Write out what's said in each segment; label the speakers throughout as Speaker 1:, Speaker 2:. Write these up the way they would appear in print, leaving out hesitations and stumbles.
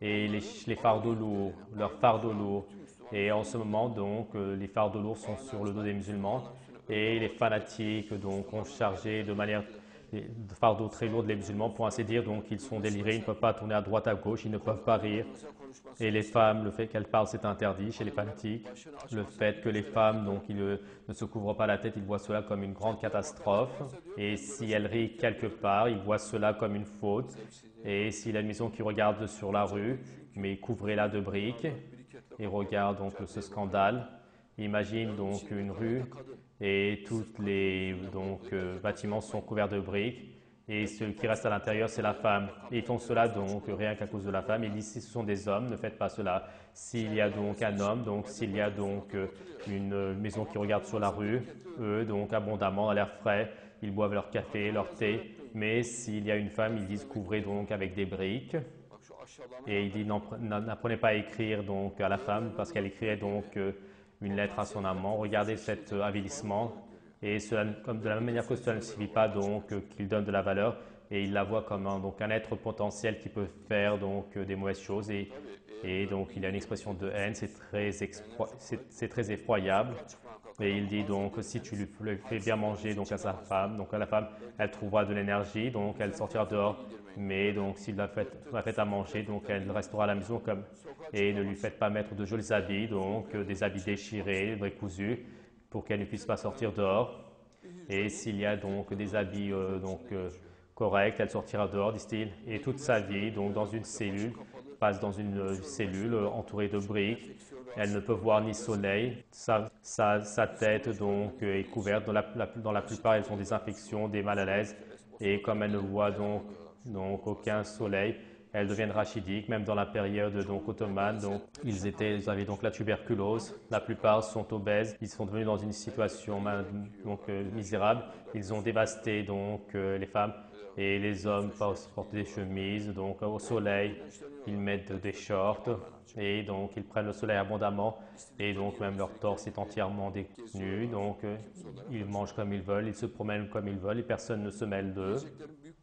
Speaker 1: et les fardeaux lourds, leurs fardeaux lourds. Et en ce moment, donc, les fardeaux lourds sont sur le dos des musulmans et les fanatiques donc, ont chargé de manière de fardeaux très lourds les musulmans pour ainsi dire. Donc, ils sont délirés, ils ne peuvent pas tourner à droite, à gauche, ils ne peuvent pas rire. Et les femmes, le fait qu'elles parlent, c'est interdit chez les fanatiques. Le fait que les femmes, donc, ne se couvrent pas la tête, ils voient cela comme une grande catastrophe. Et si elles rient quelque part, ils voient cela comme une faute. Et s'il y a une maison qui regarde sur la rue, mais couvrez-la de briques et regarde donc ce scandale. Imagine donc une rue et tous les bâtiments sont couverts de briques et ce qui reste à l'intérieur, c'est la femme. Et ils font cela donc rien qu'à cause de la femme. Ils disent si ce sont des hommes, ne faites pas cela. S'il y a donc un homme, donc s'il y a donc une maison qui regarde sur la rue, eux donc abondamment à l'air frais, ils boivent leur café, leur thé. Mais s'il y a une femme, ils disent couvrez donc avec des briques. Et il dit n'apprenez pas à écrire donc à la femme parce qu'elle écrivait donc une lettre à son amant. Regardez cet avilissement. Et cela, comme de la même manière que cela ne suffit pas donc qu'il donne de la valeur et il la voit comme un être potentiel qui peut faire donc des mauvaises choses et donc il a une expression de haine, c'est très effroyable. Et il dit donc si tu lui fais bien manger donc à sa femme, donc à la femme, elle trouvera de l'énergie, donc elle sortira dehors. Mais donc s'il la fait à manger, donc elle restera à la maison comme et ne lui faites pas mettre de jolis habits, donc des habits déchirés, décousus, pour qu'elle ne puisse pas sortir dehors. Et s'il y a donc des habits corrects, elle sortira dehors, disent-ils, et toute sa vie, donc dans une cellule, passe dans une cellule entourée de briques. Elle ne peut voir ni soleil. Sa tête donc est couverte. Dans la plupart, elles ont des infections, des mal à l'aise. Et comme elles ne voient donc aucun soleil, elles deviennent rachidiques, même dans la période donc ottomane. Donc ils avaient donc la tuberculose. La plupart sont obèses. Ils sont devenus dans une situation misérable. Ils ont dévasté donc les femmes et les hommes portent des chemises. Donc au soleil, ils mettent des shorts et donc ils prennent le soleil abondamment et donc même leur torse est entièrement nu. Donc ils mangent comme ils veulent, ils se promènent comme ils veulent et personne ne se mêle d'eux.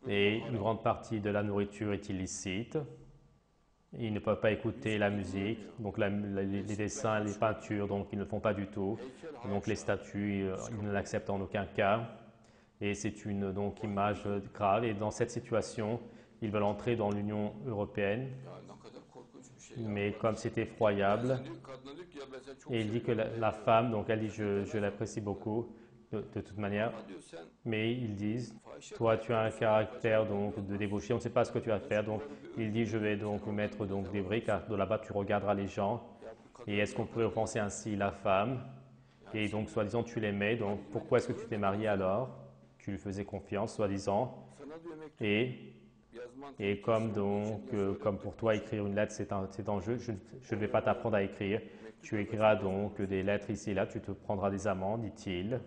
Speaker 1: Et une grande partie de la nourriture est illicite. Ils ne peuvent pas écouter la musique, donc les dessins, les peintures, donc ils ne font pas du tout. Donc les statues, ils ne l'acceptent en aucun cas. Et c'est une donc image grave. Et dans cette situation, ils veulent entrer dans l'Union européenne, mais comme c'est effroyable, et il dit que la femme, donc elle dit je l'apprécie beaucoup de toute manière, mais ils disent toi tu as un caractère donc de débauché, on ne sait pas ce que tu vas faire, donc il dit je vais donc mettre donc des briques, de là-bas tu regarderas les gens, et est-ce qu'on pourrait penser ainsi la femme, et donc soi-disant tu l'aimais, donc pourquoi est-ce que tu t'es marié alors? Tu lui faisais confiance soi-disant, et comme comme pour toi écrire une lettre c'est un jeu, je ne vais pas t'apprendre à écrire, tu écriras donc des lettres ici et là, tu te prendras des amendes, dit-il.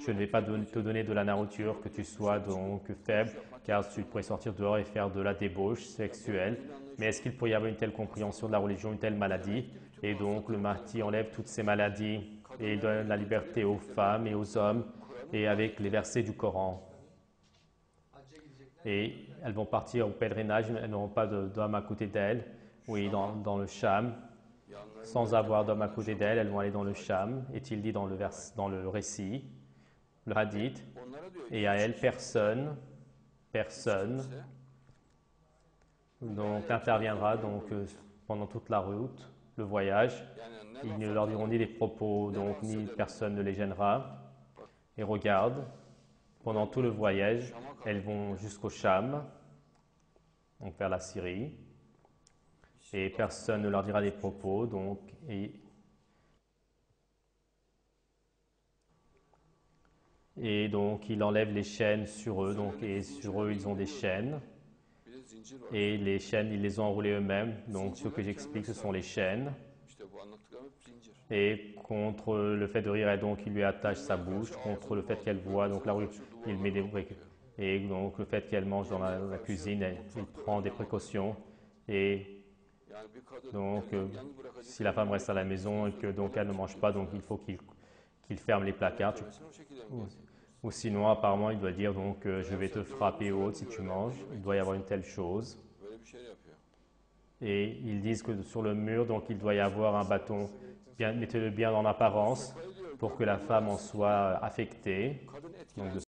Speaker 1: Je ne vais pas te donner de la nourriture, que tu sois donc faible, car tu pourrais sortir dehors et faire de la débauche sexuelle. Mais est-ce qu'il pourrait y avoir une telle compréhension de la religion, une telle maladie? Et donc le Mahdi enlève toutes ces maladies et il donne la liberté aux femmes et aux hommes et avec les versets du Coran. Et elles vont partir au pèlerinage, elles n'auront pas d'homme à côté d'elles, oui, dans le Cham. Sans avoir d'homme à côté d'elles, elles vont aller dans le Cham, est-il dit dans le récit, le hadith, et à elles, personne, donc interviendra pendant toute la route, le voyage. Ils ne leur diront ni les propos, donc ni personne ne les gênera. Et regarde, pendant tout le voyage, elles vont jusqu'au Cham, donc vers la Syrie, et personne ne leur dira des propos, et donc il enlève les chaînes sur eux, et sur eux ils ont des chaînes, et les chaînes ils les ont enroulées eux-mêmes, donc ce que j'explique ce sont les chaînes, et contre le fait de rire, et donc il lui attache sa bouche, contre le fait qu'elle voit, donc la rue, il met des briques, et donc le fait qu'elle mange dans la cuisine, il prend des précautions, et donc si la femme reste à la maison et que donc elle ne mange pas, donc il faut qu'il ferme les placards. Ou sinon, apparemment, il doit dire donc je vais te frapper haute si tu manges. Il doit y avoir une telle chose. Et ils disent que sur le mur, donc il doit y avoir un bâton, mettez-le bien en apparence pour que la femme en soit affectée. Donc,